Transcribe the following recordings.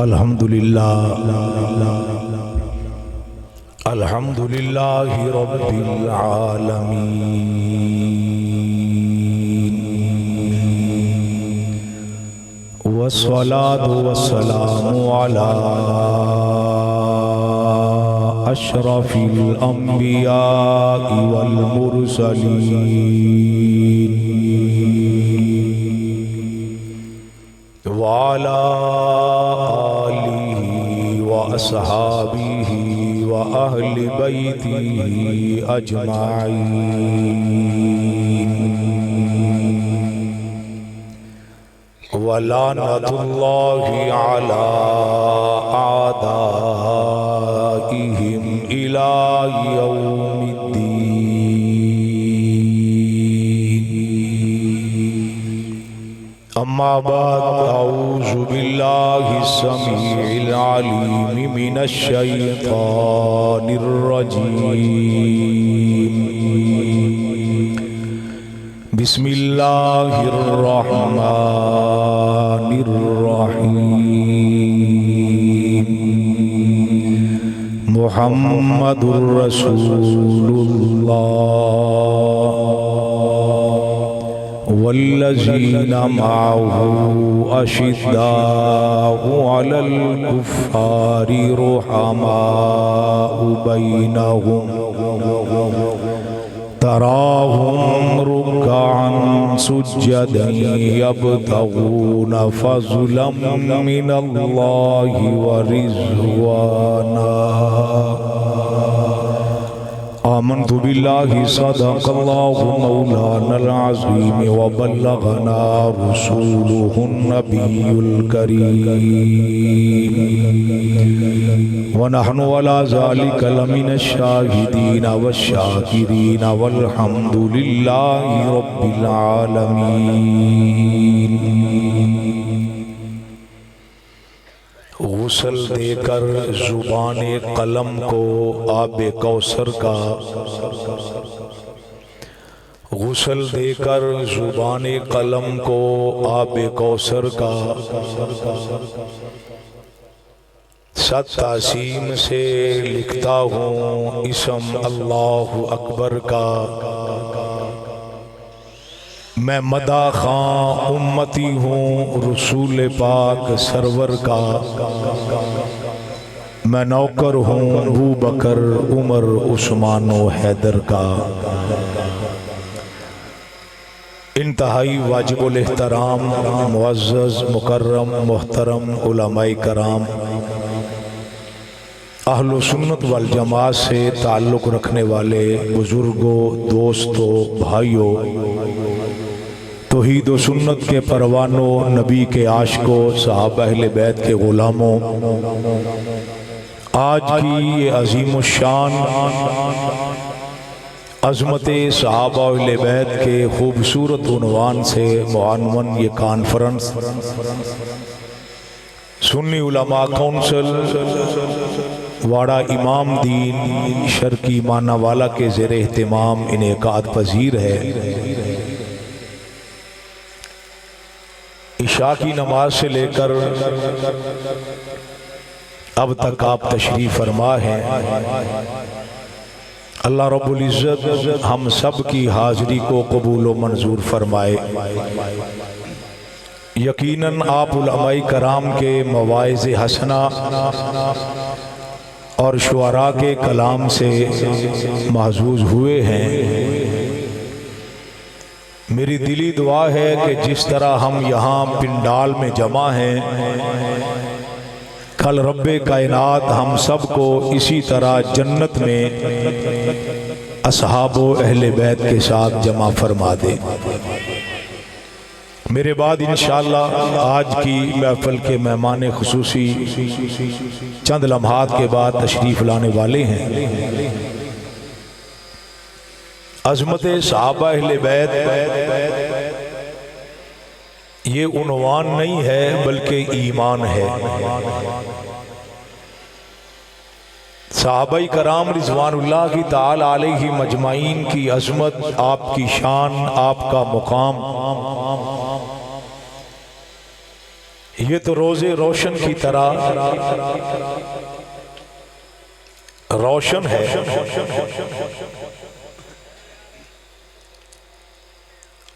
अल्हम्दुलिल्लाहि रब्बिल आलमीन वस्सलातु वस्सलामु अला अशरफिल अंबिया वल मुरसलीन व अला आलिहि व अस्हाबिहि व अहले बैतिही अजमाईन व लानतुल्लाहि अला आदाइहिम इला यौमिद्दीन। अम्मा बाद औज़ु बिल्लाहि समीइल अलीम मिनश शैतानिर रजीम। बिस्मिल्लाहिर रहमानिर रहीम। मुहम्मदुर रसूलुल्लाह वल्लज़ीना माअहु अशिद्दाउ अलल कुफ़्फ़ारि रुहमाउ बैनहुम तराहुम रुक्अन सुज्जदन यब्तगून फ़ज़लन मिनल्लाहि व रिज़वाना। आमन्तु बिल्लाहि सदक़ल्लाहु मौलानल अज़ीम व बल्लगना रसूलुहुन नबियुल करीम व नहनु अला ज़ालिका लमिनश शाहिदीन वश्शाकिरीन वल्हम्दुलिल्लाहि रब्बिल आलमीन। गुस्ल देकर ज़ुबाने कलम को आबे कौसर का, गुस्ल देकर ज़ुबाने कलम को आबे कौसर का, सत तासीम से लिखता हूँ इसम अल्लाहु अकबर का। मैं मदा खां उम्मती हूँ रसूल पाक सरवर का। मैं नौकर हूँ अबू बकर उमर उस्मान व हैदर का। इंतहाई वाजिबुल एहतराम मुअज़्ज़ज़ मुकर्रम मुहतरम उलमाए कराम, अहले सुन्नत वल जमात से ताल्लुक़ रखने वाले बुजुर्गों, दोस्तों, भाइयों, तौहीद व सुन्नत के परवानों, नबी के आशिकों, सहाबा अहले बैत के गुलामों, आज की ये अज़ीमुश्शान अज़मत सहाबा अहले बैत के खूबसूरत उन्वान से मुअन्वन ये कॉन्फ्रेंस सुन्नी उलमा काउंसिल वाड़ा इमाम दीन शर्की मानावाला के ज़ेर एहतिमाम इनेकाद पजीर है। इशा की नमाज से लेकर अब तक आप तशरीफ़ फरमा हैं। अल्लाह रब्बुल इज़्ज़त हम सब की हाज़री को कबूल व मंजूर फरमाए। यकीनन आप उलमाए कराम के मवाइज़ हसना और शुअरा के कलाम से महजूज हुए हैं। मेरी दिली दुआ है कि जिस तरह हम यहाँ पिंडाल में जमा हैं, कल रब्बे कायनात हम सब को इसी तरह जन्नत में असहाबो अहले बैत के साथ जमा फरमा दे। मेरे बाद इंशाअल्लाह आज की महफिल के मेहमान खुसूसी चंद लम्हात के बाद तशरीफ़ लाने वाले हैं। अज़मत सहाबा अहले बैत ये उन्वान नहीं है बल्कि ईमान है। सहाबाई कराम रिज़वानुल्लाह की ताला अलैहि मजमाइन की अज़मत, आपकी शान, आपका मुकाम ये तो रोजे रोशन की तरह रोशन है।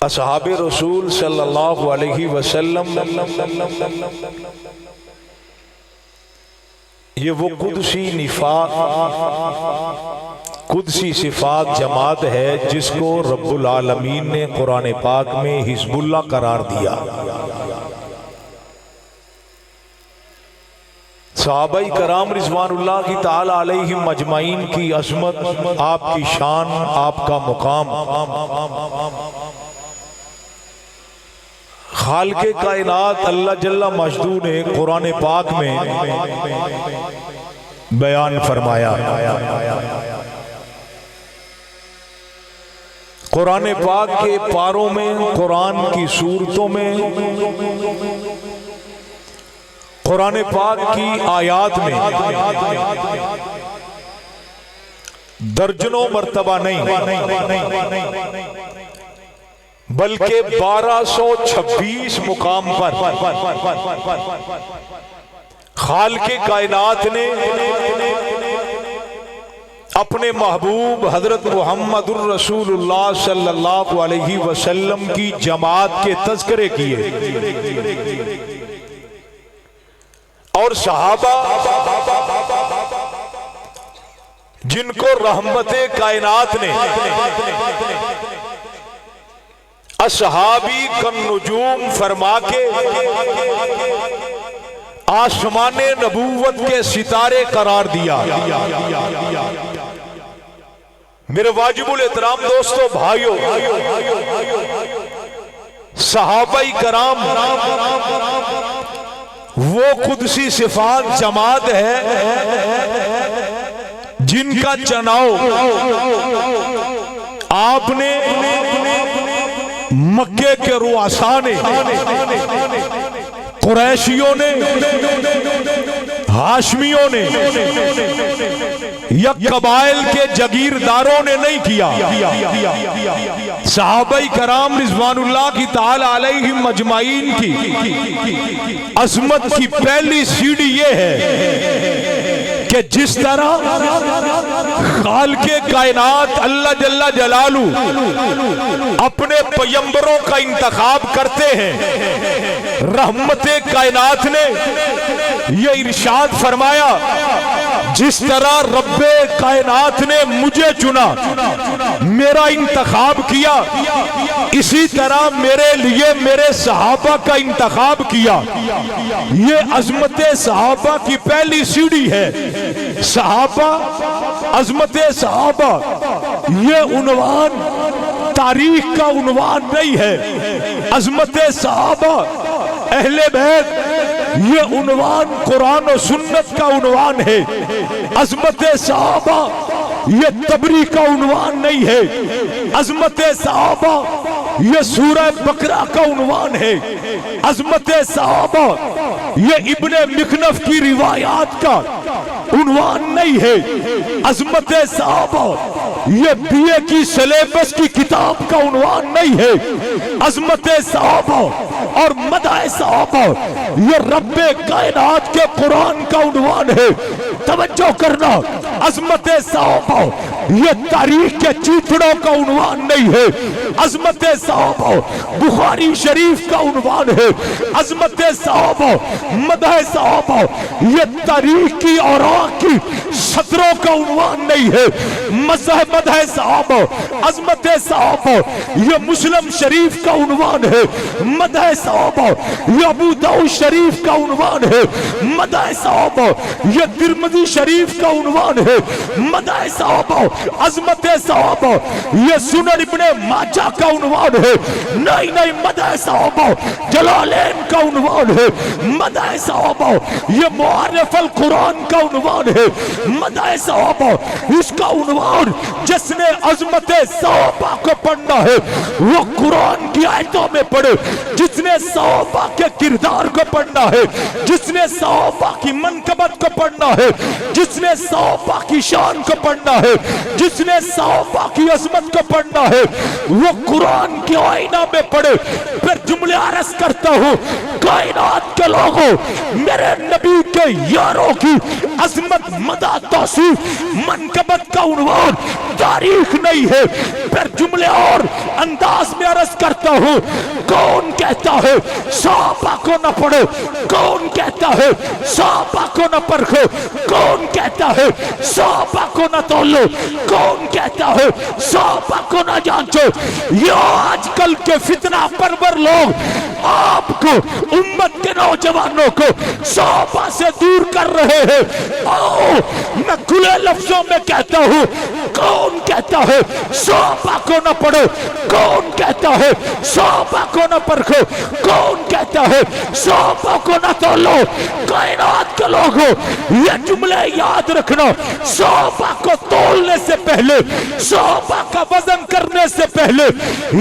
असहाबे रसूल सल्लल्लाहु अलैहि वसल्लम ये वो कुदसी निफाक कुदसी सिफात जमात है जिसको रब्बुल आलमीन ने कुरान पाक में हिज़्बुल्लाह करार दिया। सहाबाई कराम रिज़वानुल्लाह की ताला अलैहिम अजमाइन की अज़मत, आपकी शान, आपका मुकाम खालिक़े कायनात अल्लाह जल्ला मजदू ने कुरान पाक में बयान फरमाया। कुरान पाक के पारों में, कुरान की सूरतों में, कुरान पाक की आयात में दर्जनों मर्तबा नहीं बल्कि 1226 मुकाम पर खालिक़े कायनात ने अपने महबूब हजरत मुहम्मदुर रसूलुल्लाह सल्लल्लाहु अलैहि वसल्लम की जमात के तज़किरे किए और सहाबा जिनको रहमते कायनात ने असहाबी कन नुजूम फरमा के आसमाने नबूवत के सितारे करार दिया। मेरे वाजिबुल एहतराम दोस्तों, भाइयों, सहाबाई कराम वो कुदसी सिफात जमात है जिनका चुनाव आपने मक्के के रुआसा ने, कुरैशियों ने, हाशमियों ने या कबाइल के जगीरदारों ने नहीं किया। सहाबाई कराम रिज़वानुल्लाह की ताला अलैहिम अजमाइन की अज़मत की पहली सीढ़ी ये है कि जिस तरह खालिक़े कायनात अल्लाह जल्ला जलालू अपने पैगंबरों का इंतखाब करते हैं, रहमते कायनात ने ये इरशाद फरमाया, जिस तरह रब्बे कायनात ने मुझे चुना, मेरा इंतखाब किया, इसी तरह मेरे लिए मेरे सहाबा का इंतखाब किया। ये अज़मते सहाबा की पहली सीढ़ी है। सहाबा, अज़मते सहाबा ये उन्वान तारीख का उन्वान नहीं है। अज़मते सहाबा, अहले बैत, ये उन्वान कुरान और सुन्नत का उन्वान है। अज़मते सहाबा ये तबरी का उन्वान नहीं है। अज़मते सहाबा ये सूरह बकरा का उन्वान है। अज़मते सहाबा ये इब्ने मिखनफ की रिवायात का उन्वान नहीं है। अज़मते सहाबा ये बीए की सिलेबस की किताब का उन्वान नहीं है। अज़मते सहाबा और मदाह सहाबा ये रब्बे कायनात के कुरान का उन्वान है। तवज्जो करना, अज़मते सहाबा ये तारीख के चीथड़ों का उन्वान नहीं है। अज़मते सहाबा बुखारी शरीफ का उन्वान है। अज़मते सहाबा, मदाह सहाबा ये तारीख की और की सतरों का उन्वान नहीं है। मदाह सहाबा, अज़मते सहाबा ये मुस्लिम शरीफ का उन्वान है। मदाह सहाबा ये अबू दाऊद शरीफ का उन्वान है। मदाह सहाबा ये तिरमिज़ी शरीफ का उन्वान है। मदाह सहाबा, अज़मते सहाबा ये सुनन इब्ने माजा का उन्वान है। नहीं नहीं, मदाह सहाबा जलालैन का उन्वान है। मदाह सहाबा ये मुआरिफ़ अल कुरान का उन्वान है। मदाह सहाबा इसका उन्वान जिसने अज़मते सहाबा को पढ़ना है वो कुरान की आयतों में पढ़े, जिसने जिसने सहाबा के किरदार को पढ़ना है, जिसने सहाबा की मनकबत को पढ़ना है, जिसने सहाबा की शान को पढ़ना है, जिसने सहाबा की अजमत को पढ़ना है, वो कुरान के आईना में पढ़े। फिर जुमले अर्ज करता हूँ, कायनात के लोगों, मेरे नबी के यारों की अजमत, मदा, तौसीफ, मनकबत का उन्वान तारीख नहीं है। फिर जुमले और अंदाज में अर्ज करता हूँ, कौन कहता है सहाबा को न पढ़ो, कौन कहता है सहाबा को न परखो, कौन कहता है सहाबा को न तोलो, कौन कहता है सहाबा को न जांचो। ये आजकल के फितना परवर लोग आपको, उम्मत के नौजवानों को सहाबा से दूर कर रहे हैं। आओ मैं खुले लफ्जों में कहता हूँ, कौन कहता है सहाबा को न पढ़ो, कौन कहता है सहाबा को न परखो, कौन कहता है सहाबा को न तोलो। कायनात के लोगों, ये जुमले याद रखना, सहाबा को तोलने से पहले, सहाबा का वजन करने से पहले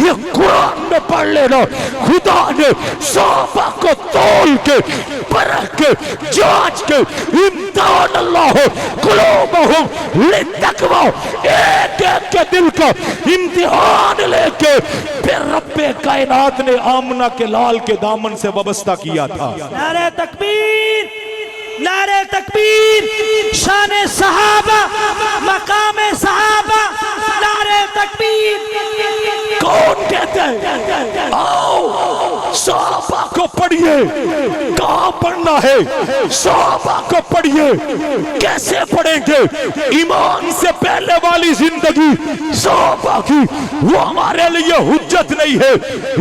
ये कुरान में पढ़ लेना। खुदा ने सहाबा को तोल के, परख के, जांच के, इम्तिहान अल्लाह कुलूबहुम लितक़वा, एक एक के दिल का इम्तिहान लेके फिर रब्बे कायनात ने आमना के लाल के दामन से वाबस्ता किया था। नारे तकबीर, नारे तकबीर, शान सहाबा, मकाम सहाबा, नारे तकबीर। कौन कहता है आओ सहाबा को पढ़िए, कहाँ पढ़ना है सहाबा को पढ़िए। कैसे पढ़ेंगे? ईमान से पहले वाली जिंदगी सहाबा की वो हमारे लिए हुज्जत नहीं है।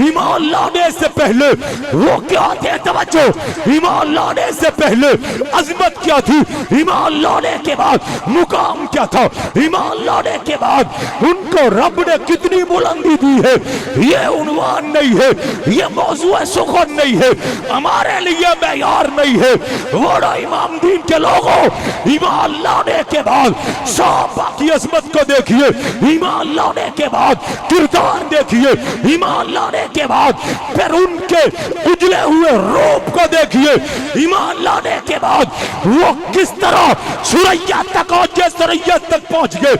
ईमान लाने से पहले वो क्या थे, तवज्जो, ईमान लाने से पहले अजमत क्या थी, ईमान लाने के बाद मुकाम क्या था, ईमान लाने के बाद उनको रब ने कितनी बुलंदी दी है, ये उन्वान नहीं है, ये मौजू सुखन नहीं है, हमारे लिए मेयार नहीं है। बड़ा इमाम दीन के लोगों, ईमान लाने के बाद सहाबा की अजमत को देखिए, ईमान लाने के बाद किरदार देखिए, ईमान लाने के बाद फिर उनके उजले हुए रूप को देखिए, ईमान लाने के बाद वो किस तरह सुरैया तक और सुरैया तक पहुंच गए,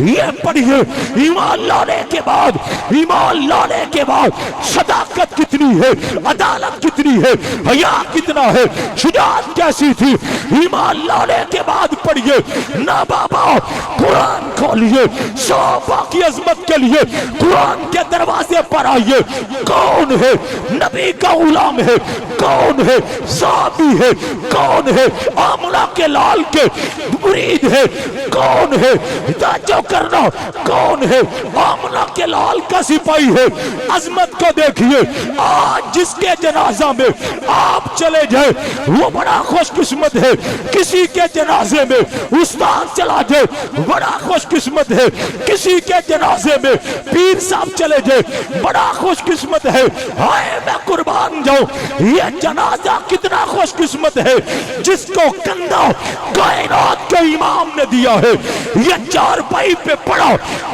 ये पढ़िए। ईमान लाने के बाद, ईमान लाने के बाद सदाकत कितनी है, अदालत कितनी है, हया कितना है, शुजाअत कैसी थी, ईमान लाने के बाद पढ़िए। ना बाबा कुरान खोलिए, सहाबा की अजमत के लिए कुरान के दरवाजे पर आइए। कौन है नबी का गुलाम है, कौन है साहबी है, कौन है आमना के लाल के मुरीद है, कौन है ताजो करना, कौन है आमना के लाल का सिपाही है। अजमत को देखिए। आज जिसके जनाजा में आप चले जाए वो बड़ा खुशकिस्मत है, किसी के जनाजे में उस्ताद चला जाए बड़ा खुशकिस्मत है, किसी के जनाजे में पीर साहब चले जाए बड़ा खुशकिस्मत है। हाय मैं कुर्बान जाऊं, ये जनाजा कितना खुशकिस्मत है जिसको कंधा कायनात के इमाम ने दिया है। ये चारपाई पे पड़ा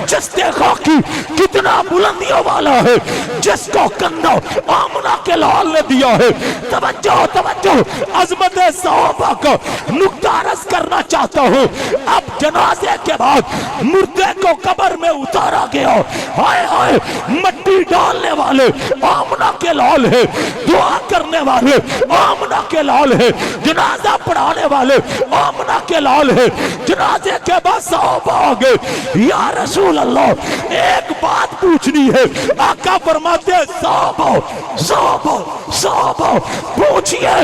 जिस देखो कि कितना बुलंदियों वाला है, जिसको कंधा आमना के लाल ने दिया है। तवज्जो तवज्जो, अजमत सहाबा का नुक्ता अर्ज करना चाहता हूँ। अब जनाजे के बाद मुर्दे को कब्र में उतारा गया, हाय हाय मट्टी डालने वाले आमना के लाल है, दुआ करने वाले आमना के लाल है, जनाजा पढ़ाने वाले आमना के लाल है। जनाजे के बाद सहाबा आ गए। या रसूल अल्लाह, एक बात पूछनी है। आका फरमाते हैं सहाबा सहाबा सहाबा, पूछिए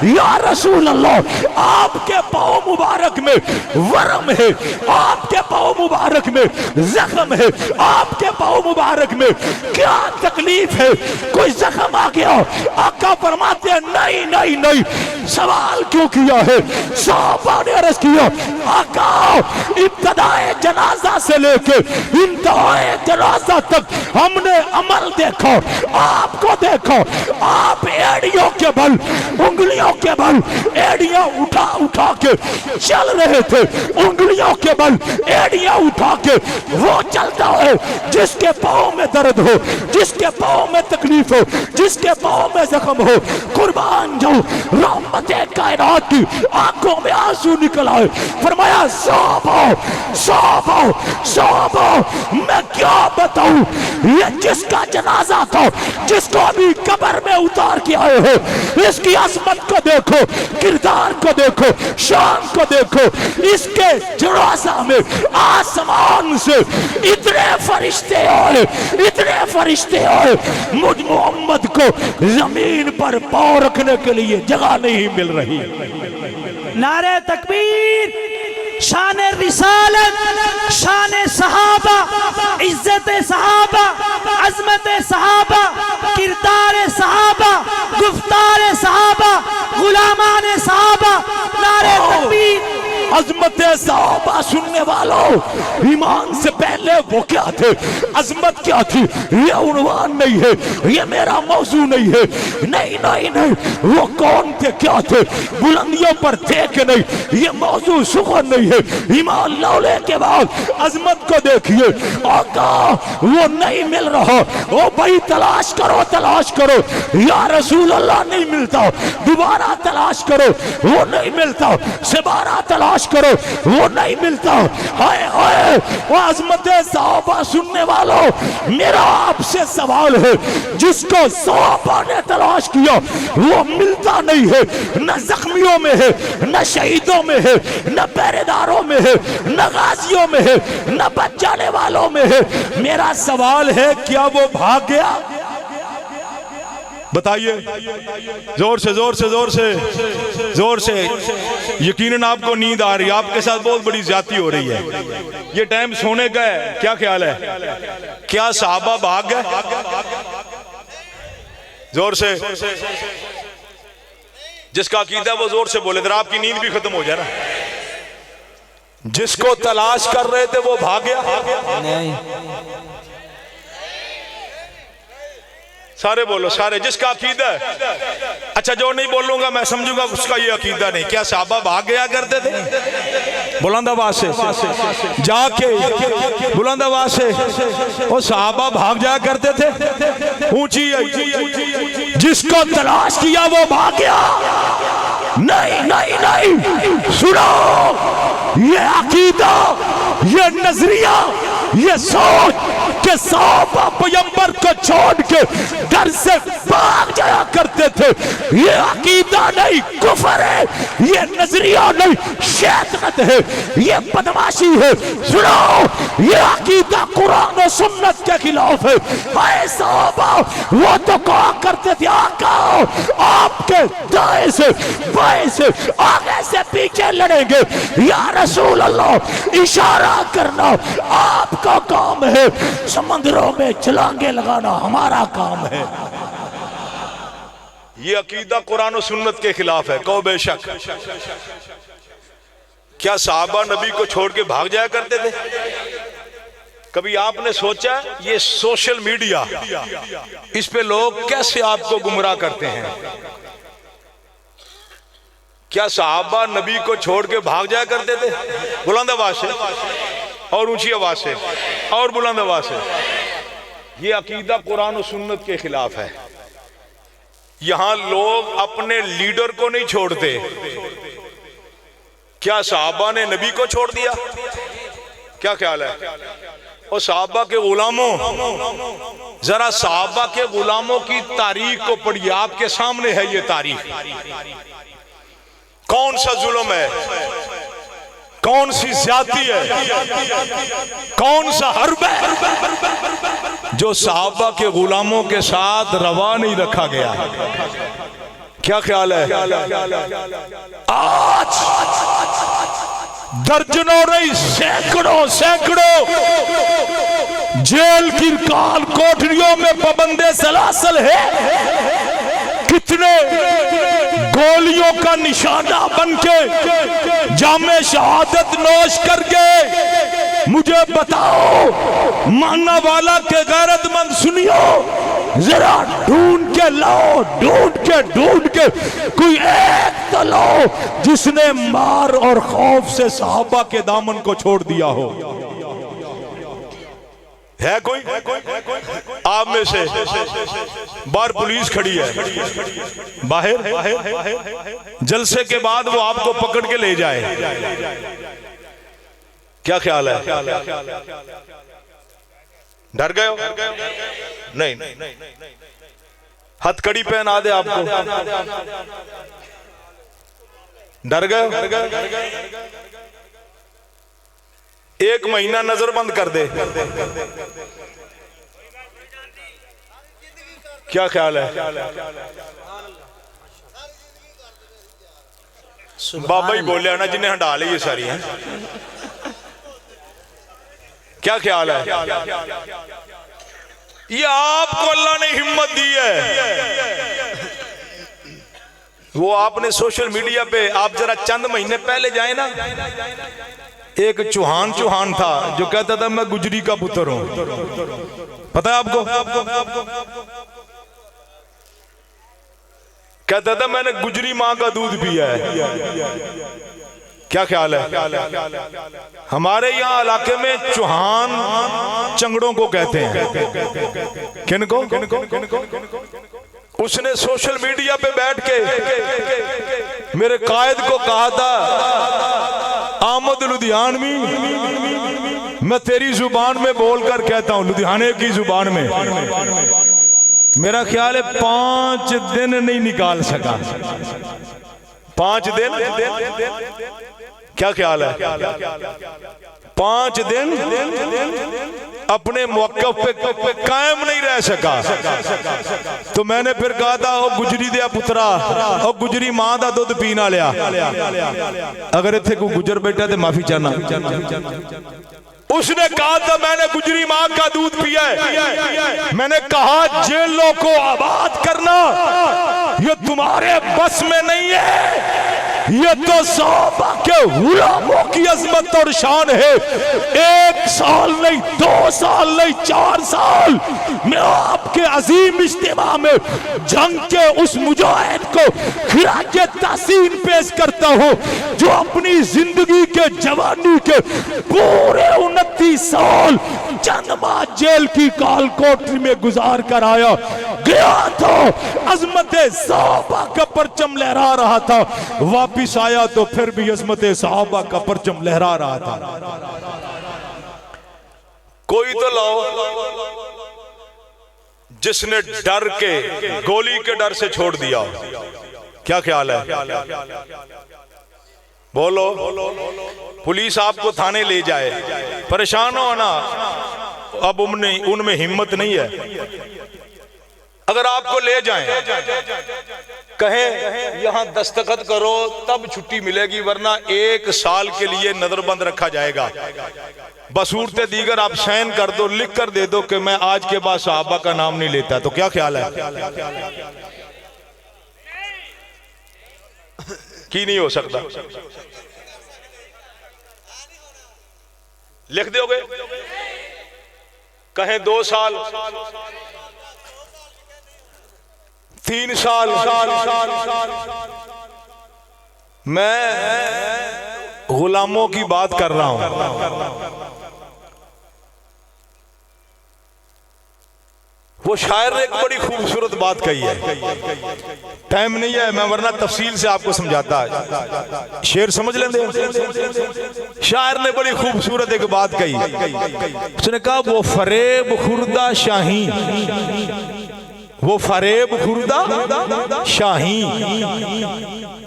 या रसूल अल्लाह, आपके पाँव मुबारक में वरम है, आपके पाँव मुबारक में जख्म है, आपके पाँव मुबारक में क्या तकलीफ है, कोई जख्म आ गया? आका फरमाते हैं नहीं नहीं नहीं। सवाल क्यों किया है? सहाबा ने अर्ज किया, आका इब्तदाए जनाजा से लेके इंतहाए जनाजा तक हमने अमल देखा, आपको देखा, आप एड़ियों के बल, उंगलियों के बल एड़ियां उठा उठा के चल रहे थे उंगलियों के बल एड़ियां उठा के। वो चलता है जिसके पाँव में दर्द हो, जिसके पाँव में तकलीफ हो, जिसके पाँव में जख्म हो। कुर्बान जाऊं रहमते कायनात की आंखों में आंसू निकल आए। फरमाया साहब मैं क्या बताऊं, ये जिसका जनाजा था, जिसको अभी कब्र में उतार के आए हो, इसकी अजमत को देखो, किरदार को देखो, शान को देखो। इसके जनाजा में आसमान से इतने फरिश्ते आए, इतने फरिश्ते आए, मुझ मोहम्मद को जमीन पर पांव रखने के लिए जगह नहीं मिल रही। नारे तकबीर, शान रिसालत, शान सहाबा, इज्जत सहाबा, अजमत सहाबा, किरदार सहाबा, गुफ्तार सहाबा, गुलामान सहाबा। नारे तकबीर। अजमत सहाबा सुनने वालों, ईमान से पहले वो क्या थे, अजमत क्या थी, ये उन्वान नहीं है, ये मेरा मौजू नहीं है। नहीं नहीं नहीं, वो कौन थे, क्या थे, बुलंदियों पर थे कि नहीं, ये मौजू सुखन नहीं है। ईमान लाने के बाद अजमत को देखिए। आका वो नहीं मिल रहा, ओ भाई तलाश करो, तलाश करो। या रसूल अल्लाह नहीं मिलता, दोबारा तलाश करो, वो नहीं मिलता। दोबारा तलाश करो, वो नहीं मिलता। हाय हाय, वो अजमत सहाबा सुनने वालों, मेरा आपसे सवाल है, जिसको सहाबा ने तलाश किया वो मिलता नहीं है, न जख्मियों में है, न शहीदों में है, न पहरेदारों में है, न गाजियों में है, न बच जाने वालों में है। मेरा सवाल है, क्या वो भाग गया? बताइए, जोर से जोर से जोर से जोर से। यकीनन आपको नींद आ रही है, आपके साथ बहुत बड़ी ज्यादती हो रही है। ये टाइम सोने का है, क्या ख्याल है? क्या सहाबा भाग गए? जोर से, जिसका अकीदा वो जोर से बोले, जरा आपकी नींद भी खत्म हो जाए ना। जिसको तलाश कर रहे थे वो भाग गया? नहीं। सारे बोलो, सारे। जिसका अकीदा है, अच्छा जो नहीं बोलूंगा मैं समझूंगा उसका ये अकीदा नहीं। क्या सहाबा भाग गया करते थे? बुलंद आवाज से जाके, बुलंद आवाज से, वो सहाबा भाग जाया करते थे। ऊंची, जिसको तलाश किया वो भाग गया? नहीं नहीं नहीं, सुनो, ये अकीदा, ये नजरिया, ये सोच के सहाबा पैगंबर को छोड़ के घर से भाग जाया करते थे, ये अकीदा नहीं, कुफर है। ये नजरिया नहीं, शैतानत है, ये बदमाशी है। सुनो, ये अकीदा कुरान और सुन्नत के खिलाफ है। हाय सहाबा, वो तो कहा करते थे, आका आपके दाएं से बाएं से आगे से पीछे लड़ेंगे। या रसूल अल्लाह, इशारा करना आपका काम है, समंदरों में छलांगे लगाना हमारा काम है। ये अकीदा कुरान और सुन्नत के खिलाफ है, कहो बेशक। क्या सहाबा नबी को छोड़ के भाग जाया करते थे? कभी आपने सोचा ये सोशल मीडिया, इस पे लोग कैसे आपको गुमराह करते हैं? क्या सहाबा नबी को छोड़ के भाग जाया करते थे? बुलंद आवाज से और ऊंची आवाज से और बुलंद आवाज से। ये अकीदा कुरान और सुन्नत के खिलाफ है। यहां लोग अपने लीडर को नहीं छोड़ते। क्या सहाबा ने नबी को छोड़ दिया? क्या ख्याल है? और सहाबा के गुलामों, जरा सहाबा के गुलामों की तारीख को पढ़िए, आपके सामने है ये तारीख। कौन सा जुल्म है, कौन सी ज्यादती है, कौन सा हर्ब है जो सहाबा के गुलामों के साथ रवा नहीं रखा गया? क्या ख्याल है? आज दर्जनों नहीं, सैकड़ों सैकड़ों जेल की काल कोठरियों में पाबंदे सलासल है। कितने गोलियों का निशाना बनके जामे शहादत नोश कर गए। मुझे बताओ, मानना वाला के गैरतमंद सुनियो, जरा ढूंढ के लाओ, ढूंढ के कोई एक तो लाओ जिसने मार और खौफ से सहाबा के दामन को छोड़ दिया हो। है कोई आप में से? बाहर पुलिस खड़ी है, बाहर जलसे के बाद वो आपको पकड़ के ले जाए, क्या ख्याल है? डर गए हो? नहीं, हथकड़ी पहना दे आपको, डर गए? एक महीना नजर बंद कर दे, क्या ख्याल है? बाबा ही बोले ना जिन्हें हटा ली ये सारी हैं, क्या ख्याल है? ये आपको अल्लाह ने हिम्मत दी है। वो आपने सोशल मीडिया पे, आप जरा चंद महीने पहले जाए ना, एक चौहान था जो कहता था मैं गुजरी का पुत्र हूं, पता है आपको? कहता था मैंने गुजरी मां का दूध पिया है, क्या ख्याल है? हमारे यहाँ इलाके में चौहान चंगड़ों को कहते हैं। किनको? उसने सोशल मीडिया पे बैठ के मेरे कायद को कहा था, आमद लुधियानवी, मैं तेरी जुबान में बोलकर कहता हूं, लुधियाने की जुबान में। मेरा ख्याल है 5 दिन नहीं निकाल सका, 5 दिन, क्या ख्याल है? 5 दिन अपने मौक़िफ़ पे कायम नहीं रह सका। तो मैंने फिर कहा था, ओ गुजरी दिया पुत्रा, ओ गुजरी मां दा दुध पीना लिया। अगर इत्थे कोई गुजर बैठा तो माफी चाहना। उसने कहा था मैंने गुजरी मां का दूध पिया है। मैंने कहा जेलों को आबाद करना ये तुम्हारे बस में नहीं है, ये तो सहाबा के गुलामों की अजमत और शान है। 1 साल नहीं, 2 साल नहीं, 4 साल मैं आपके अजीम इज्तिमा में जंग के उस मुजाहिद को खिराजे तहसीन पेश करता हूँ जो अपनी जिंदगी के जवानी के पूरे 29 साल चंद माह जेल की काल कोठरी में गुजार कर आया। गया तो अजमत सहाबा का परचम लहरा रहा था, वापिस आया तो फिर भी अजमत सहाबा का परचम लहरा रहा था। कोई तो लाओ जिसने डर के, गोली के डर से छोड़ दिया, क्या ख्याल है? बोलो। पुलिस आपको थाने ले जाए, परेशान हो ना, अब उनमें हिम्मत नहीं है। अगर आपको ले जाएं, कहें यहां दस्तखत करो तब छुट्टी मिलेगी, वरना 1 साल के लिए नजरबंद रखा जाएगा, बसूरते दीगर आप साइन कर दो, लिख कर दे दो कि मैं आज के बाद सहाबा का नाम नहीं लेता, तो क्या ख्याल है? की नहीं हो सकता? लिख दोगे? कहें 2 साल, 3 साल, मैं गुलामों की बात कर रहा हूं। वो शायर ने एक बड़ी खूबसूरत बात कही है, टाइम नहीं है मैं वरना तफसील से आपको समझाता है, शेर समझ लेंगे। शायर ने बड़ी खूबसूरत एक बात कही, उसने कहा वो फरेब खुर्दा शाही, वो फरेब खुर्दा शाही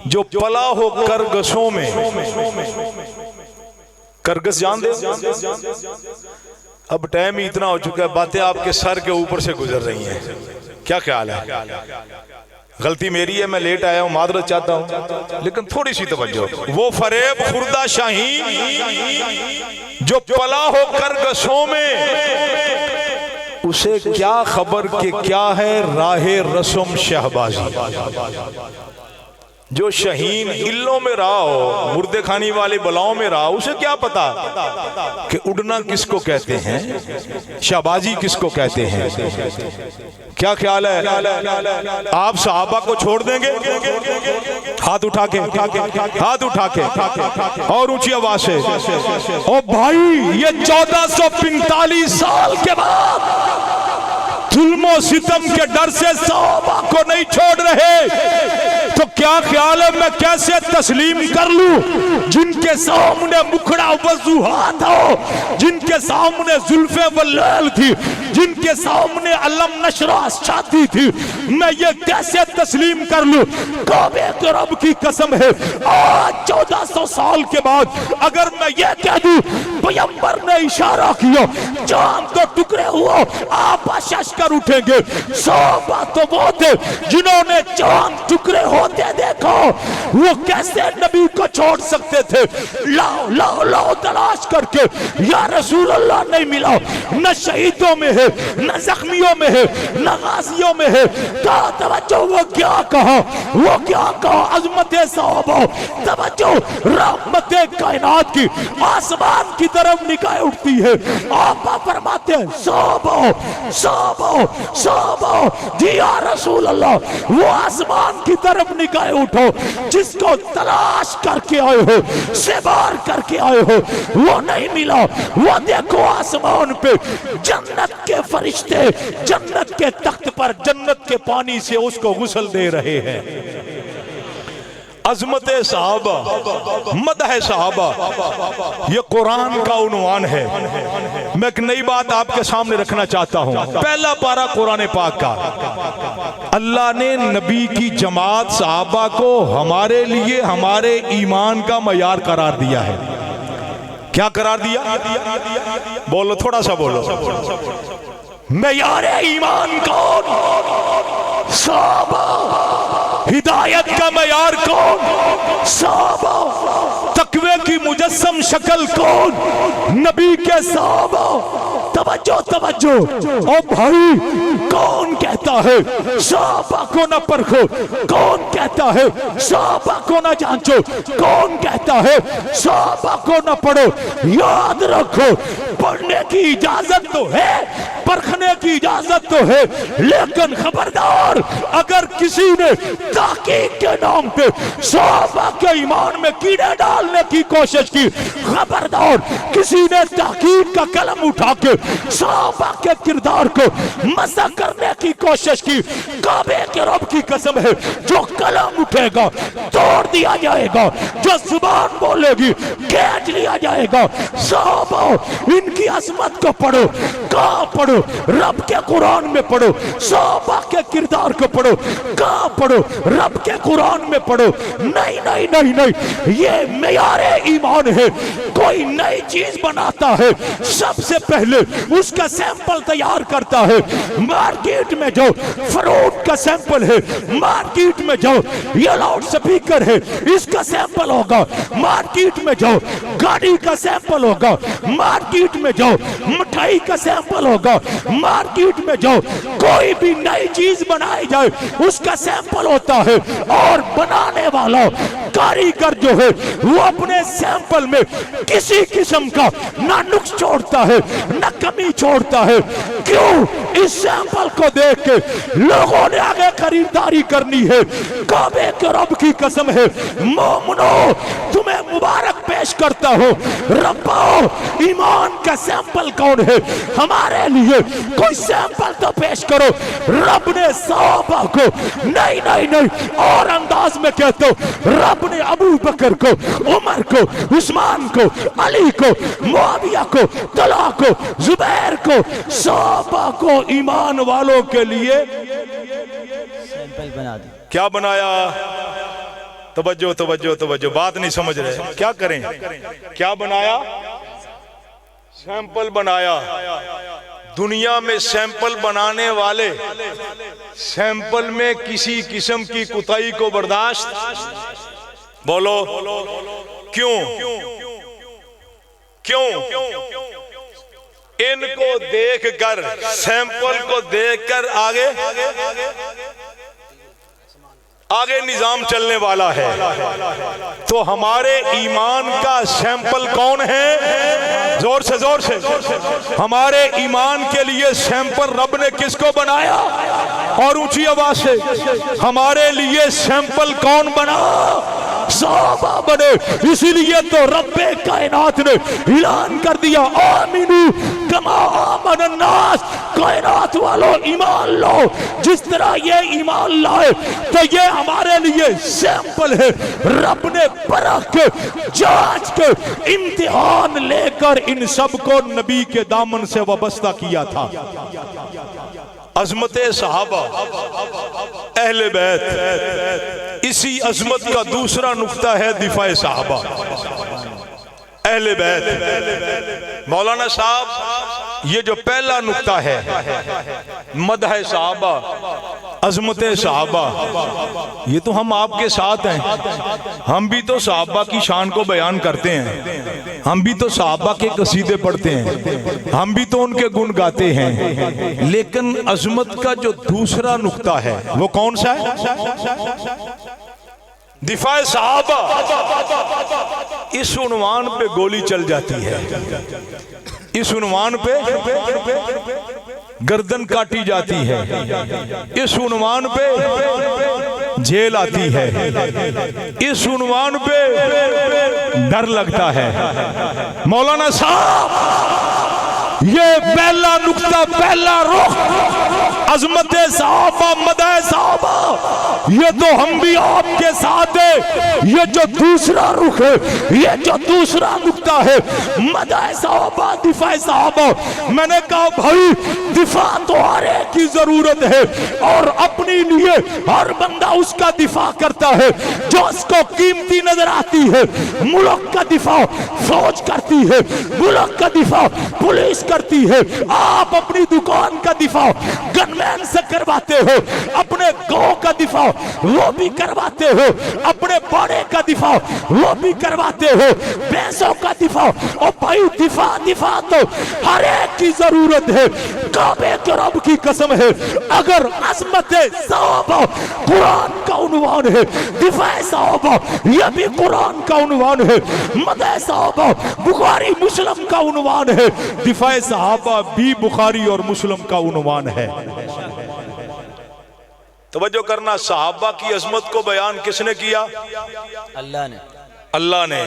जो पला हो करगसों में। करगस जान दे? अब टाइम ही इतना हो चुका है, बातें आपके सर के ऊपर से गुजर रही हैं, क्या ख्याल है? गलती मेरी है, मैं लेट आया हूं, मादरत चाहता हूं, लेकिन थोड़ी सी तवज्जो। वो फरेब खुर्दा शाही जो पला हो करगसों में, उसे क्या खबर कि क्या है राहे रस्म शहबाजी। जो शहीन इल्लों में रहा हो, मुर्दे खानी वाले बलाओं में रहा, उसे क्या पता कि उड़ना किसको कहते हैं, शाबाजी किसको कहते हैं। क्या ख्याल है, आप सहाबा को छोड़ देंगे? हाथ उठा के, हाथ उठा के और ऊंची आवाज से, ओ भाई ये 1445 साल के बाद जुल्मो सितम के डर से सहाबा को नहीं छोड़ रहे, तो क्या ख्याल है मैं कैसे तस्लीम कर लूं जिनके सामने मुखड़ा वजूहात हो, जिनके सामने जुल्फे वल्लैल थी, जिनके सामने अलम नशरा छाती थी, मैं ये कैसे तस्लीम कर लूं? काबे के रब की कसम है, आज 1400 साल के बाद अगर मैं ये कह दूं पैगंबर ने इशारा किया चांद तो टुकड़े हुआ, आप आशीष कर उठेंगे। सहाबा तो वो थे जिन्होंने चांद टुकड़े होते देखो, वो कैसे नबी को छोड़ सकते थे? लाओ लाओ लाओ तलाश करके, या रसूल अल्लाह नहीं मिला, न शहीदों में है, न जख्मियों में है, न गाजियों में है। तवज्जो, वो क्या कहा, वो क्या कहा, अजमत सहाबा, तवज्जो, रहमत कायनात की आसमान की तरफ निगाह उठती है। आप फरमाते हैं सहाबा सहाबा सहाबा, जी या रसूल अल्लाह, वो आसमान की तरफ निगाह उठो जिसको तलाश करके आए हो, सेबार करके आए हो, वो नहीं मिला। वो देखो आसमान पे जन्नत के फरिश्ते जन्नत के तख्त पर जन्नत के पानी से उसको गुस्ल दे रहे हैं। अजमत सहाबा, मदह सहाबा, ये कुरान का उन्वान है। मैं एक नई बात आपके सामने रखना चाहता हूँ। पहला पारा कुरान पाक का, अल्लाह ने नबी की जमात सहाबा को हमारे लिए हमारे ईमान का मयार करार दिया है। क्या करार दिया? बोलो, थोड़ा सा बोलो। मयार ईमान कौन? सहाबा। हिदायत का मयार कौन? सहाबा। तकवे की मुजस्सम शक्ल कौन? नबी के सहाबा। तवज्जो तवज्जो, ओ भाई, कौन कहता है सहाबा को न परखो? कौन कहता है सहाबा को न जांचो? कौन कहता है सहाबा को न पढ़ो? याद रखो, पढ़ने की इजाजत तो है, परखने की इजाजत तो है, लेकिन खबरदार अगर किसी ने ताकीद के नाम पे सहाबा के ईमान में कीड़े डालने की कोशिश की, खबरदार किसी ने ताकीद का कलम उठा के सहाबा के किरदार को मज़ा करने की कोशिश की, काबे के रब की कसम है, जो कलम उठेगा तोड़ दिया जाएगा, जो जुबान बोलेगी खींच लिया जाएगा। सहाबा, इनकी अजमत को पढ़ो। कहाँ पढ़ो? रब के कुरान में पढ़ो। सहाबा के किरदार को पढ़ो। कहाँ पढ़ो? रब के कुरान में पढ़ो। नहीं नहीं नहीं नहीं, ये मेयारे ईमान है। कोई नई चीज बनाता है, सबसे पहले उसका सैंपल तैयार करता है। मार्केट में जाओ, फ्रूट का सैंपल है, मार्केट में जाओ, ये लाउड स्पीकर है, इसका सैंपल होगा। मार्केट में जाओ, गाड़ी का सैंपल होगा। मार्केट में जाओ, मिठाई का सैंपल होगा। मार्केट में जाओ, कोई भी नई चीज बनाई जाए उसका सैंपल होता है, और बनाने वाला कारीगर जो है वो अपने सैंपल में किसी किस्म का ना नुक्स छोड़ता है ना कमी छोड़ता है। क्यों? इस सैंपल को देख के लोगों ने आगे खरीदारी करनी है। काबे के रब की कसम है, मोमनो, तुम्हें मुबारक पेश करता हो। रब्बा, ईमान का सैंपल कौन है? हमारे लिए कोई सैंपल तो पेश करो। रब ने सहाबा को, नहीं नहीं नहीं, और अंदाज में कहते हो, रब ने अबू बकर को, उमर को, उस्मान को, अली को, मुआविया को, तलहा को, जुबैर को, सहाबा को ईमान वालों के लिए सैंपल बना दिया। क्या बनाया? तवज्जो तवज्जो तवज्जो, बात नहीं समझ रहे, क्या करें? क्या बनाया? सैंपल बनाया। दुनिया में सैंपल बनाने वाले सैंपल में किसी किस्म की कुताही को बर्दाश्त, बोलो क्यों? क्यों? इनको देखकर, सैंपल को देखकर आगे आगे निजाम चलने वाला है। तो हमारे ईमान का सैंपल कौन है? जोर से जोर से। हमारे ईमान के लिए सैंपल रब ने किसको बनाया? और ऊंची आवाज से, हमारे लिए सैंपल कौन बना? सहाबा बने। इसीलिए तो रब्बे कायनात ने ऐलान कर दिया, आमीनू कमा आमन नास, कायनात वालों ईमान लो जिस तरह ये ईमान लाए। तो ये हमारे लिए सैंपल है। रब ने परख के, जांच के, इम्तिहान लेकर इन सब को नबी के दामन से वाबस्ता किया था। अजमत सहाबा, अहले बैत। इसी अजमत का दूसरा नुक्ता है दिफाए सहाबा, अहले बैत। मौलाना साहब, ये जो पहला नुक्ता है मदह सहाबा, अजमत सहाबा, ये तो हम आपके साथ हैं। हम भी तो सहाबा की शान को बयान करते हैं, हम भी तो सहाबा के कसीदे पढ़ते हैं, हम भी तो उनके गुण गाते हैं। लेकिन अजमत का जो दूसरा नुक्ता है वो कौन सा है? दिफाए सहाबा। इस उन्वान पे गोली चल जाती है, इस उन्वान पे गर्दन काटी जाती है, इस उन्वान पे जेल आती है, इस उन्वान पे डर लगता है। मौलाना साहब, ये पहला नुक्ता, पहला रुख, अजमत सहाबा, मदह सहाबा, ये तो हम भी आपके साथ है। ये जो दूसरा रुख है, ये जो दूसरा नुक्ता है, मदह सहाबा, दिफा सहाबा। मैंने कहा भाई, दिफा तो हर एक की जरूरत है और अपनी लिए हर बंदा उसका दिफा करता है जो उसको कीमती नजर आती है। मुल्क का दिफा फौज करती है, मुल्क का दिफा पुलिस करती है। आप अपनी दुकान का दिफा गनमैन से करवाते हो, अपने गांव का दिफा वो भी करवाते हो, अपने बड़े का दिफा वो भी करवाते हो, पैसों का दिफा। और भाई दिफा दिफा तो हर एक की जरूरत है। काबे के रब की कसम है, अगर अज़मत सहाबा कुरान का उन्वान है, दिफा सहाबा यह भी कुरान का उन्वान है, मदह सहाबा बुखारी मुस्लिम का उन्वान है, दिफा सहाबा भी बुखारी और मुस्लिम का उन्वान है। तवज्जो करना, सहाबा की अजमत को बयान किसने किया? अल्लाह ने। अल्लाह ने।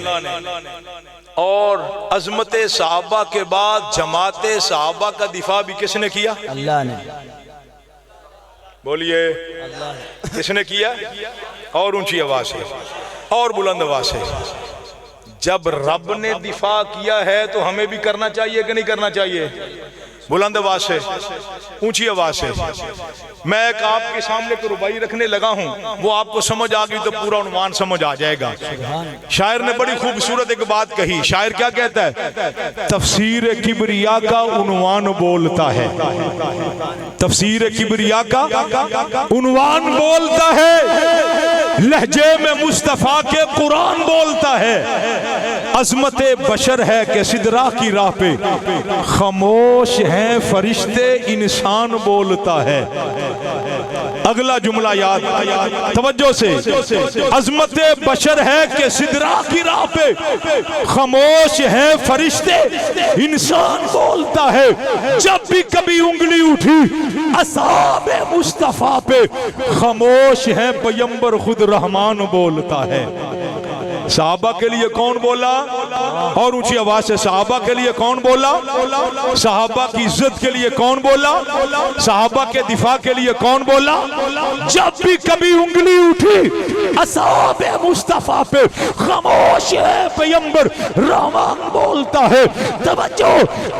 और अजमत सहाबा के बाद जमात सहाबा का दिफा भी किसने किया? अल्लाह ने। बोलिए, अल्लाह ने। किसने किया? और ऊंची आवाज से और बुलंद आवाज से। जब रब ने दिफा किया है तो हमें भी करना चाहिए कि नहीं करना चाहिए? बुलंद आवाज से, ऊंची आवाज से। मैं एक आपके सामने एक रुबाई रखने लगा हूं, वो आपको समझ आ गई तो पूरा उन्वान समझ आ जाएगा। शायर ने बड़ी खूबसूरत एक बात कही। शायर क्या कहता है? तफसीर किबरिया का उन्वान बोलता है, तफसीर किबरिया का उन्वान बोलता है, लहजे में मुस्तफा के कुरान बोलता है। अजमत बशर है कि सिदरा की राह पे खामोश हैं फरिश्ते, इंसान बोलता है। अगला जुमला याद, तवज्जो से। अजमत बशर है कि सिदरा की राह पे खामोश हैं फरिश्ते, इंसान बोलता है। जब भी कभी उंगली उठी असहाबे मुस्तफा पे, खामोश हैं पैगंबर खुद रहमान बोलता है। सहाबा के लिए कौन बोला? और ऊंची आवाज से, सहाबा के लिए कौन बोला? सहाबा की इज्जत के लिए कौन बोला? सहाबा के दिफा के लिए कौन बोला? जब भी कभी उंगली उठी असहाबे मुस्तफा पे, खामोश है पैगंबर रहमान बोलता है। तवज्जो,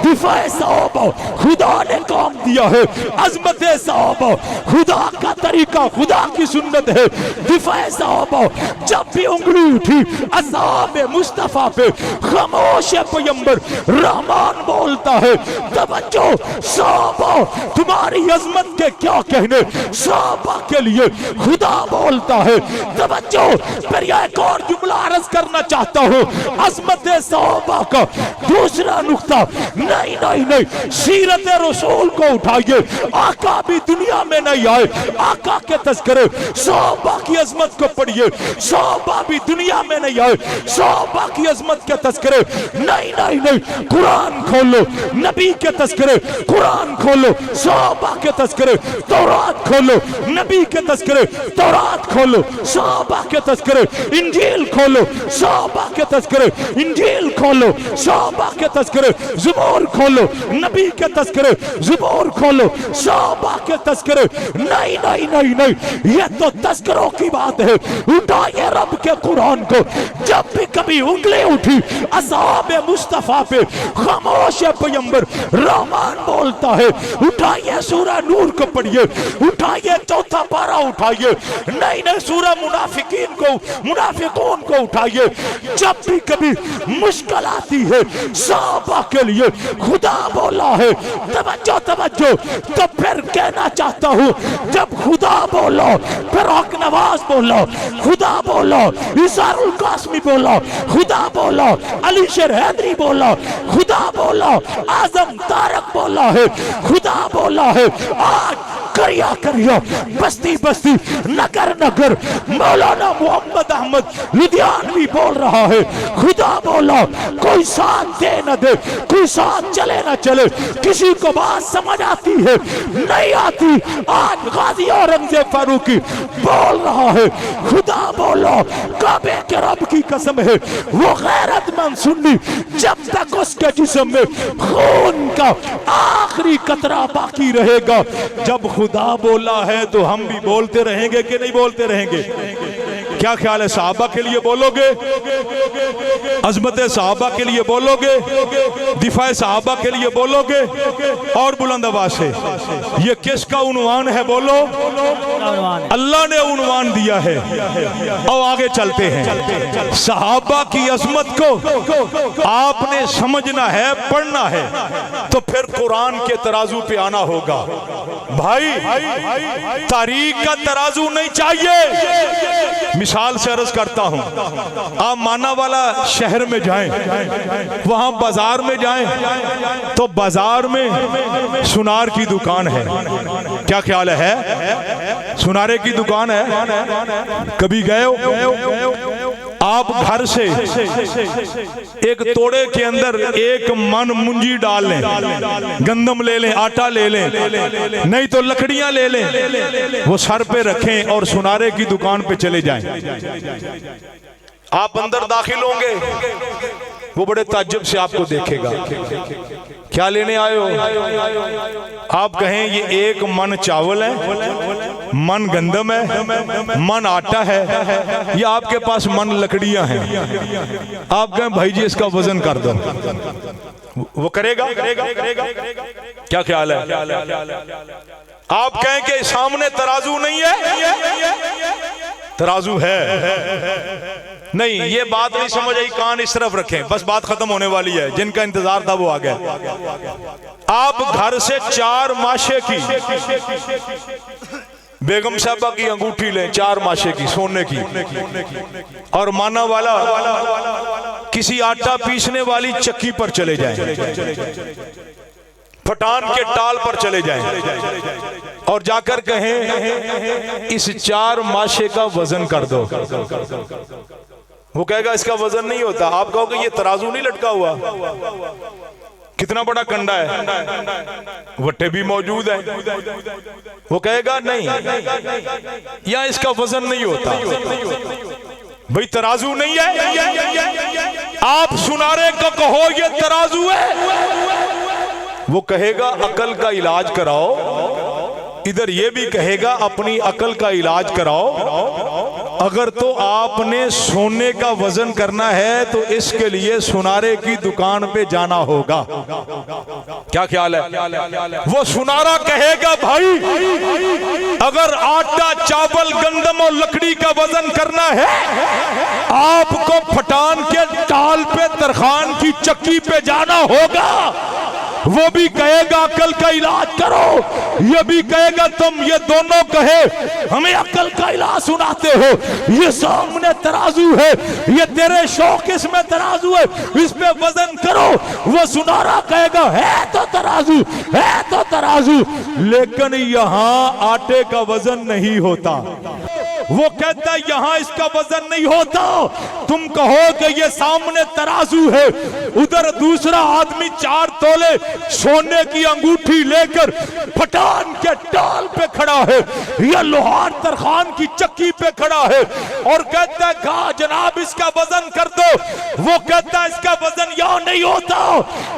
दिफा सहाबा खुदा ने काम दिया है, अजमत सहाबा खुदा का तरीका, खुदा की सुन्नत है। दिफा सहाबा जब भी उंगली उठी असहाब मुस्तफा पे खामोश है पैगंबर। रहमान बोलता है तवज्जो सहाबा तुम्हारी अजमत के क्या कहने, सहाबा के लिए खुदा बोलता है तवज्जो। फिर यह एक और जुमला अर्ज करना चाहता हूँ, अजमत सहाबा का दूसरा नुक्ता, नहीं नहीं नहीं, सीरत रसूल को उठाइए। आका भी दुनिया में नहीं आए, आका के तज़किरे सहाबा की अजमत को पढ़िए। सहाबा भी दुनिया में नहीं आए, सहाबा की अजमत के तज़किरे नहीं नहीं नहीं, कुरान खोलो, नबी के तज़किरे कुरान खोलो, सहाबा के तज़किरे तौरात खोलो, नबी के तज़किरे तौरात खोलो, सहाबा के तज़किरे इंजील खोलो, सहाबा के तज़किरे इंजील खोलो, सहाबा के तज़किरे ज़ुबूर खोलो, नबी के तज़किरे ज़ुबूर खोलो, सहाबा के तज़किरे नहीं नहीं नहीं नहीं, ये तो तज़किरों की बात है। उठाइए रब के कुरान को। जब भी कभी उंगली उठी असहाब मुस्तफा पे खामोश है पैगंबर। रहमान बोलता है उठाइए सूरह नूर को पढ़िए, उठाइए चौथा पारा उठाइए, नहीं नहीं सूरह मुनाफिकीन को, मुनाफिकून को उठाइए। जब भी कभी मुश्किल आती है सहाबा के लिए खुदा बोला है तवज्जो तवज्जो। तो फिर कहना चाहता हूँ जब खुदा बोलो, फिर हक नवाज बोलो, खुदा बोलो, इसारुल कासमी बोलो, खुदा बोलो, अली शेर हैदरी बोलो, खुदा बोलो, आजम तारक बोला है, खुदा बोला है। आज करिया करिया, बस्ती बस्ती, नगर नगर, मौलाना मोहम्मद अहमद लुधियानवी बोल रहा है खुदा बोला। कोई साथ दे न दे, कोई साथ चले न चले, किसी को बात समझ आती है नहीं आती, आज गाजी औरंगजेब फारूकी बोल रहा है खुदा बोलो। काबे के रब की कसम है वो गैरतमंद सुन्नी जब तक उसके जिस्म में खून का आखिरी कतरा बाकी रहेगा। जब खुदा बोला है तो हम भी बोलते रहेंगे कि नहीं बोलते रहेंगे? क्या ख्याल है? सहाबा के लिए बोलोगे, अजमत सहाबा के लिए बोलोगे, दिफा सहाबा के लिए बोलोगे? और बुलंद आवाज से ये किसका उन्वान है बोलो? अल्लाह ने उन्वान दिया है। और आगे चलते हैं। सहाबा की अजमत को आपने समझना है, पढ़ना है, तो फिर कुरान के तराजू पे आना होगा। भाई तारीख का तराजू नहीं चाहिए। मिसाल से अर्ज करता हूं, आप माना वाला शहर में जाएं, वहां बाजार में जाएं तो बाजार में सुनार की दुकान है। क्या ख्याल है? सुनारे की दुकान है। कभी गए हो? आप घर से एक तोड़े के अंदर एक मन मुंजी डाल लें, गंदम ले लें, आटा ले लें, नहीं तो लकड़ियां ले लें, वो सर पे रखें और सुनारे की दुकान पे चले जाएं। आप अंदर दाखिल होंगे, वो बड़े ताज्जुब से आपको देखेगा। क्या लेने आए हो? आप कहें ये एक मन चावल है, मन गंदम है, मन आटा है, या आपके पास मन लकड़ियां हैं। आप कहें भाई जी इसका वजन कर दो, वो करेगा? क्या ख्याल है? आप कहें कि सामने तराजू नहीं है, तराजू है। नहीं, ये बात नहीं समझ आई, कान इस तरफ रखें, बस बात खत्म होने वाली है। जिनका इंतजार था वो आ गए। आप घर से 4 माशे की बेगम साहबा की अंगूठी लें, 4 माशे की सोने की, और माना वाला किसी आटा पीसने वाली चक्की पर चले जाएं, पठान के टाल पर चले जाएं और जाकर कहें इस 4 माशे का वजन कर दो। वो कहेगा इसका वजन नहीं होता। आप कहोगे ये तराजू नहीं लटका हुआ, कितना बड़ा कंडा है, वट्टे भी मौजूद है। वो कहेगा नहीं, या इसका वजन नहीं होता। भाई तराजू नहीं है, आप सुनारे को कहो ये तराजू है, वो कहेगा अकल का इलाज कराओ। इधर ये भी कहेगा अपनी अकल का इलाज कराओ। अगर तो आपने सोने का वजन करना है तो इसके लिए सुनारे की दुकान पे जाना होगा। क्या ख्याल है? वो सुनारा कहेगा भाई अगर आटा चावल गंदम और लकड़ी का वजन करना है आपको फटान के टाल पे तरखान की चक्की पे जाना होगा। वो भी कहेगा अकल का इलाज करो, ये भी कहेगा तुम, ये दोनों कहे हमें अकल का इलाज सुनाते हो। ये सामने तराजू है, ये तेरे शौक इसमें तराजू है, इस पे वजन करो। वो सुनारा कहेगा है तो तराजू, है तो तराजू, लेकिन यहां आटे का वजन नहीं होता। वो कहता है यहां इसका वजन नहीं होता। तुम कहो कि ये सामने तराजू है, उधर दूसरा आदमी 4 तोले सोने की अंगूठी लेकर फटान के टाल पे खड़ा है या लोहार तरखान की चक्की पे खड़ा है और कहता है कहा जनाब इसका वजन कर दो। वो कहता है इसका वजन यहां नहीं होता,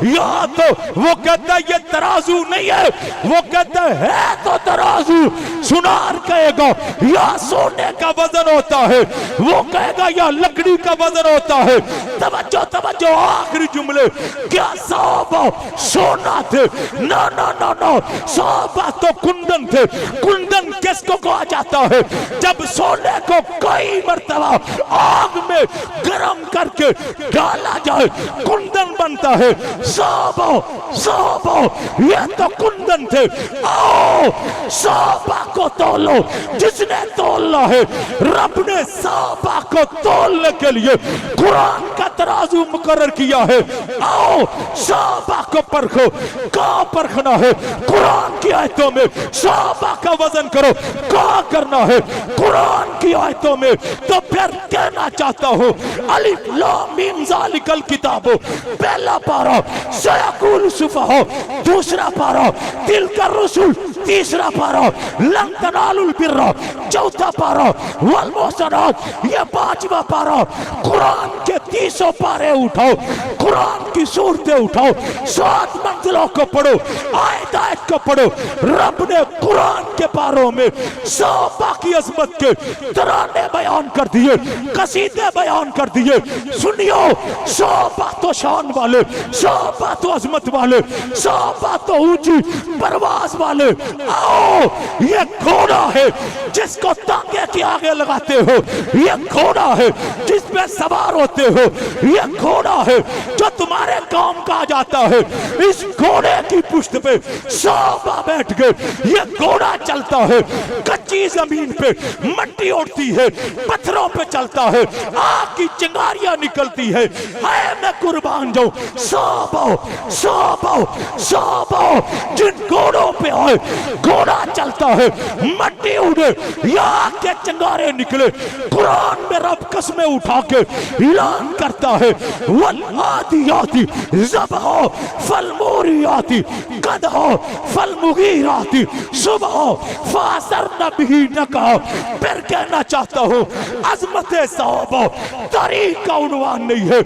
यहां तो वो कहता है ये तराजू नहीं है। वो कहता है तो तराजू। सुनार कहेगा या सोने का वजन होता है, वो कहेगा या लकड़ी का वजन होता है। तवज्जो तवज्जो, आखिरी जुमले, क्या 100 सोना थे? ना ना ना ना, 100 तो कुंदन थे। कुंदन किसको कहा जाता है? जब सोने को कई मर्तबा आग में गर्म करके डाला जाए कुंदन बनता है। 100 ये तो कुंदन थे। आओ 100 को तोलो, जिसने तोलना है रब ने 100 को तोलने के लिए कुरान का तराजू मुकर्रर किया है। आओ 100 को परखो, कहाँ परखना है? कुरान की आयतों में 100 का वजन करो, कहाँ करना है? कुरान की आयतों में। तो फिर कहना चाहता हूँ अलिफ लाम मीम ज़ालिकल किताबो, पहला पारा सयकुल सुफहा, दूसरा पारा तिलकर रसूल, तीसरा पारा लन तनालुल बिर्रा, चौथा पारा वल मुहसनात, ये 5वां पारा। कुरान के 300 पारे उठाओ, कुरान की सूरतें उठाओ, 7 मंजिलों को पढ़ो, आयत आयत को पढ़ो। रब ने कुरान के पारों में 100 की अजमत के तराने बयान कर दिए, कसीदे बयान कर दिए। सुनियो 100 तो शान वाले, 100 तो अजमत वाले, 100 तो ऊंची परवाज वाले। आओ ये घोड़ा है जिसको तांगे के आगे लगाते हो, ये घोड़ा है जिस पे सवार होते हो, ये घोड़ा है जो तुम्हारे काम का आ जाता है। इस घोड़े की पुश्त पे 100 बैठ गए, ये घोड़ा चलता है। कच्ची जमीन पे मट्टी उड़ती है, पत्थरों पे चलता है, आग की चिंगारियां निकलती है। हाय मैं कुर्बान जाऊं 100 जिन घोड़ों पे आए, घोड़ा चलता है, मट्टी उड़े या के चिंगारे निकले। कुरान में रब कसमें उठा के ऐलान करता है वल आदियाती ज़बहा फल मूरियाती कदहा फल मुगीराती सुबह फासरना बिही नका। फिर कहना चाहता हूँ अज़मत सहाबा तारीख का उन्वान नहीं है,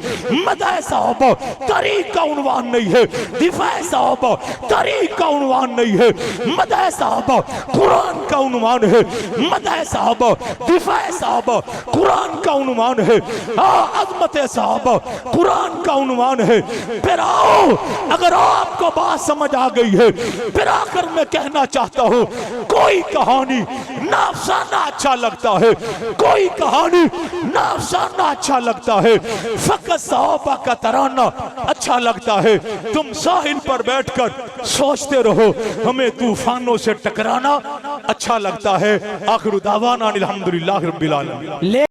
मदह सहाबा तारीख का उन्वान नहीं है, दिफा सहाबा तारीख का उन्वान नहीं है, मदह सहाबा कुरान का उन्वान है, मदह सहाबा दिफा सहाबा कुरान का उन्वान है, अज़मत सहाबा कुरान का उन्वान है। फिर आओ अगर आपको बात समझ आ गई है, फिर आकर मैं कहना चाहता हूँ कोई कहानी ना अफसाना अच्छा लगता है, कोई कहानी ना अफसाना अच्छा लगता है, फकत सहाबा का तराना अच्छा लगता है। तुम साहिल पर बैठकर सोचते रहो हमें तूफानों से टकराना अच्छा लगता है। आखिर दावाना अल्हम्दुलिल्लाह रब्बिल आलमीन।